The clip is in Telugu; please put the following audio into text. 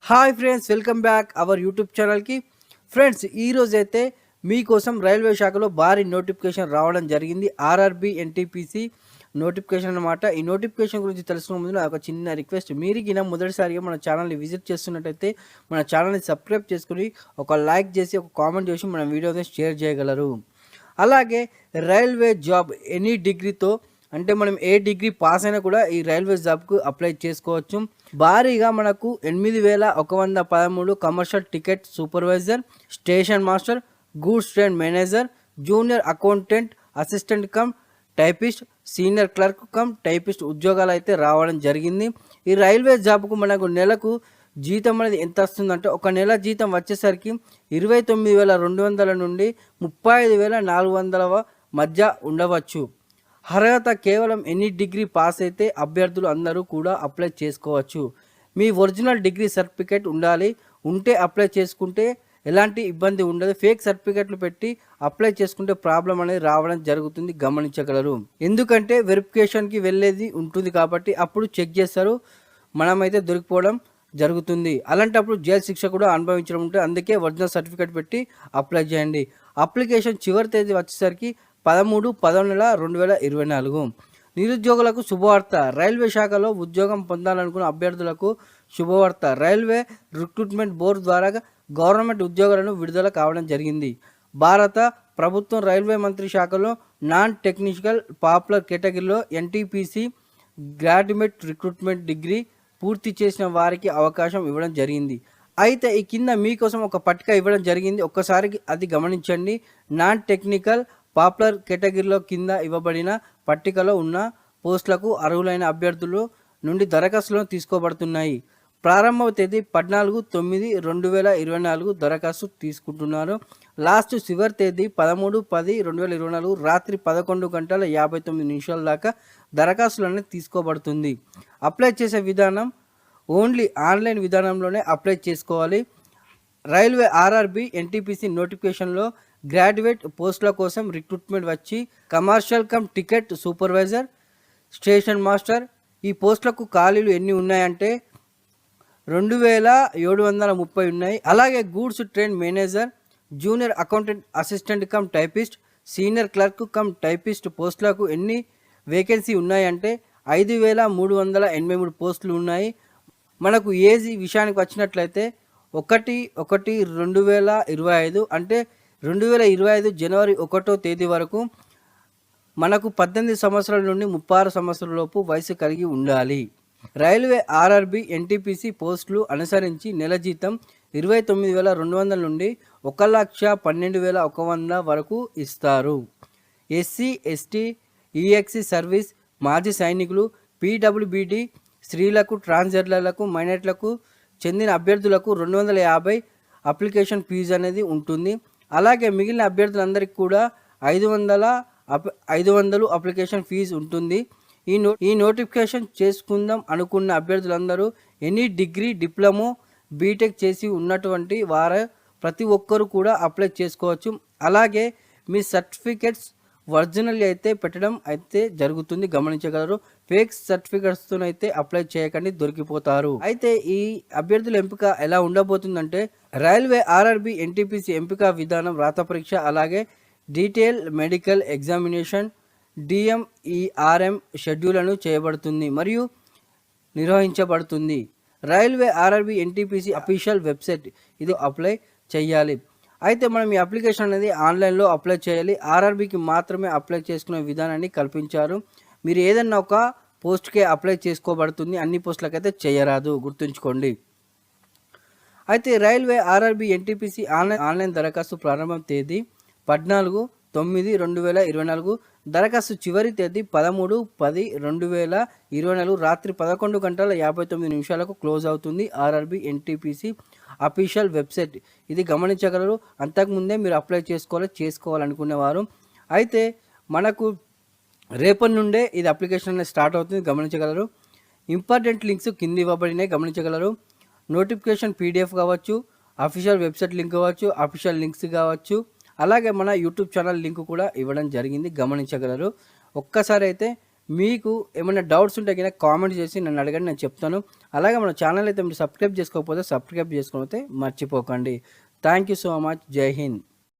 Hi friends, welcome back our YouTube ఛానల్కి. ఫ్రెండ్స్, ఈరోజైతే మీకోసం రైల్వే శాఖలో భారీ నోటిఫికేషన్ రావడం జరిగింది. ఆర్ఆర్బి ఎన్టీపీసీ నోటిఫికేషన్ అనమాట. ఈ నోటిఫికేషన్ గురించి తెలుసుకునే ముందు ఒక చిన్న రిక్వెస్ట్. మీరు గిన మొదటిసారిగా మన ఛానల్ని విజిట్ చేస్తున్నట్టయితే మన ఛానల్ని సబ్స్క్రైబ్ చేసుకుని ఒక లైక్ చేసి ఒక కామెంట్ చేసి మన వీడియోని షేర్ చేయగలరు. అలాగే రైల్వే జాబ్ ఎనీ డిగ్రీతో, అంటే మనం ఏ డిగ్రీ పాస్ అయినా కూడా ఈ రైల్వే జాబ్కు అప్లై చేసుకోవచ్చు. భారీగా మనకు 8113 commercial ticket supervisor, station master, goods train manager, junior accountant, assistant cum typist, senior clerk cum typist ఉద్యోగాలు అయితే రావడం జరిగింది. ఈ రైల్వే జాబ్కు మనకు నెలకు జీతం అనేది ఎంత వస్తుందంటే, ఒక నెల జీతం వచ్చేసరికి 29,200 నుండి 35,400 మధ్య ఉండవచ్చు. అర్హత కేవలం ఎనీ డిగ్రీ పాస్ అయితే అభ్యర్థులు అందరూ కూడా అప్లై చేసుకోవచ్చు. మీ ఒరిజినల్ డిగ్రీ సర్టిఫికేట్ ఉంటే అప్లై చేసుకుంటే ఎలాంటి ఇబ్బంది ఉండదు. ఫేక్ సర్టిఫికేట్లు పెట్టి అప్లై చేసుకుంటే ప్రాబ్లం అనేది రావడం జరుగుతుంది, గమనించగలరు. ఎందుకంటే వెరిఫికేషన్కి వెళ్ళేది ఉంటుంది కాబట్టి అప్పుడు చెక్ చేస్తారు, మనమైతే దొరికిపోవడం జరుగుతుంది. అలాంటప్పుడు జైలు శిక్ష కూడా అనుభవించడం ఉంటుంది. అందుకే ఒరిజినల్ సర్టిఫికేట్ పెట్టి అప్లై చేయండి. అప్లికేషన్ చివరి తేదీ వచ్చేసరికి 13/11/2024. నిరుద్యోగులకు శుభవార్త. రైల్వే శాఖలో ఉద్యోగం పొందాలనుకున్న అభ్యర్థులకు శుభవార్త. రైల్వే రిక్రూట్మెంట్ బోర్డు ద్వారా గవర్నమెంట్ ఉద్యోగాలను విడుదల కావడం జరిగింది. భారత ప్రభుత్వం రైల్వే మంత్రి శాఖలో నాన్ టెక్నికల్ పాపులర్ కేటగిరీలో ఎన్టీపీసీ గ్రాడ్యుయేట్ రిక్రూట్మెంట్ డిగ్రీ పూర్తి చేసిన వారికి అవకాశం ఇవ్వడం జరిగింది. అయితే ఈ కింద మీకోసం ఒక పట్టిక ఇవ్వడం జరిగింది, ఒక్కసారి అది గమనించండి. నాన్ టెక్నికల్ పాపులర్ కేటగిరీలో కింద ఇవ్వబడిన పట్టికలో ఉన్న పోస్టులకు అర్హులైన అభ్యర్థుల నుండి దరఖాస్తులను తీసుకోబడుతున్నాయి. ప్రారంభ తేదీ 14/10/2024 దరఖాస్తు తీసుకుంటున్నారు. లాస్ట్ చివరి తేదీ 13/10/2024 రాత్రి 11:59 దాకా దరఖాస్తులన్నీ తీసుకోబడుతుంది. అప్లై చేసే విధానం ఓన్లీ ఆన్లైన్ విధానంలోనే అప్లై చేసుకోవాలి. రైల్వే ఆర్ఆర్బి ఎన్టీపీసీ నోటిఫికేషన్లో గ్రాడ్యుయేట్ పోస్టుల కోసం రిక్రూట్మెంట్ వచ్చి commercial come ticket supervisor, station master. ఈ పోస్టులకు ఖాళీలు ఎన్ని ఉన్నాయంటే 2,730 ఉన్నాయి. అలాగే goods train manager, junior accountant, assistant cum typist, senior clerk cum typist పోస్టులకు ఎన్ని వేకెన్సీ ఉన్నాయంటే 5,383 పోస్టులు ఉన్నాయి. మనకు ఏజ్ విషయానికి వచ్చినట్లయితే 1/1/2025 అంటే 2025 జనవరి 1వ తేదీ వరకు మనకు 18 సంవత్సరాల నుండి 36 సంవత్సరాల లోపు వయసు కలిగి ఉండాలి. రైల్వే ఆర్ఆర్బి ఎన్టీపీసీ పోస్టులు అనుసరించి నెల జీతం 29,200 నుండి 1,12,100 వరకు ఇస్తారు. ఎస్సీ, ఎస్టీ, ఈఎక్సీ సర్వీస్, మాజీ సైనికులు, పీడబ్ల్యూబీడీ, స్త్రీలకు, ట్రాన్స్జెండర్లకు, మైనారిటీలకు చెందిన అభ్యర్థులకు 250 అప్లికేషన్ ఫీజు అనేది ఉంటుంది. అలాగే మిగిలిన అభ్యర్థులందరికీ కూడా 500 అప్లికేషన్ ఫీజు ఉంటుంది. ఈ నోటిఫికేషన్ చేసుకుందాం అనుకున్న అభ్యర్థులందరూ ఎనీ డిగ్రీ, డిప్లొమో, బీటెక్ చేసి ఉన్నటువంటి వారు ప్రతి ఒక్కరు కూడా అప్లై చేసుకోవచ్చు. అలాగే మీ సర్టిఫికెట్స్ ఒరిజినల్ అయితే పెట్టడం అయితే జరుగుతుంది, గమనించగలరు. ఫేక్ సర్టిఫికెట్స్తో అయితే అప్లై చేయకండి, దొరికిపోతారు. అయితే ఈ అభ్యర్థుల ఎంపిక ఎలా ఉండబోతుందంటే, రైల్వే ఆర్ఆర్బి ఎన్టీపీసీ ఎంపిక విధానం రాత పరీక్ష, అలాగే డీటెయిల్ మెడికల్ ఎగ్జామినేషన్, డిఎంఈఆర్ఎం షెడ్యూల్ను చేయబడుతుంది మరియు నిర్వహించబడుతుంది. Railway RRB NTPC official website ఇది అప్లై చేయాలి. అయితే మనం ఈ అప్లికేషన్ అనేది ఆన్లైన్లో అప్లై చేయాలి. ఆర్ఆర్బికి మాత్రమే అప్లై చేసుకునే విధానాన్ని కల్పించారు. మీరు ఏదన్నా ఒక పోస్ట్కే అప్లై చేసుకోబడుతుంది, అన్ని పోస్టులకైతే చేయరాదు, గుర్తుంచుకోండి. అయితే రైల్వే ఆర్ఆర్బి ఎన్టీపీసీ ఆన్లైన్ దరఖాస్తు ప్రారంభం తేదీ 14/9/2024. దరఖాస్తు చివరి తేదీ 13/10/2024 రాత్రి 11:59 క్లోజ్ అవుతుంది. ఆర్ఆర్బి ఎన్టీపీసీ అఫీషియల్ వెబ్సైట్ ఇది గమనించగలరు. అంతకుముందే మీరు అప్లై చేసుకోవాలనుకునేవారు. అయితే మనకు రేపటి నుండే ఇది అప్లికేషన్ అనేది స్టార్ట్ అవుతుంది, గమనించగలరు. ఇంపార్టెంట్ లింక్స్ కింద ఇవ్వబడినాయి, గమనించగలరు. నోటిఫికేషన్ పీడిఎఫ్ కావచ్చు, అఫీషియల్ వెబ్సైట్ లింక్ కావచ్చు, అఫీషియల్ లింక్స్ కావచ్చు, అలాగే మన యూట్యూబ్ ఛానల్ లింక్ కూడా ఇవ్వడం జరిగింది, గమనించగలరు. ఒక్కసారి అయితే మీకు ఏమైనా డౌట్స్ ఉంటే కింద కామెంట్ చేసి నన్ను అడగండి, నేను చెప్తాను. అలాగే మన ఛానల్ అయితే మీరు సబ్స్క్రైబ్ చేసుకోకపోతే సబ్స్క్రైబ్ చేసుకోకపోతే మర్చిపోకండి. Thank you so much. జై హింద్.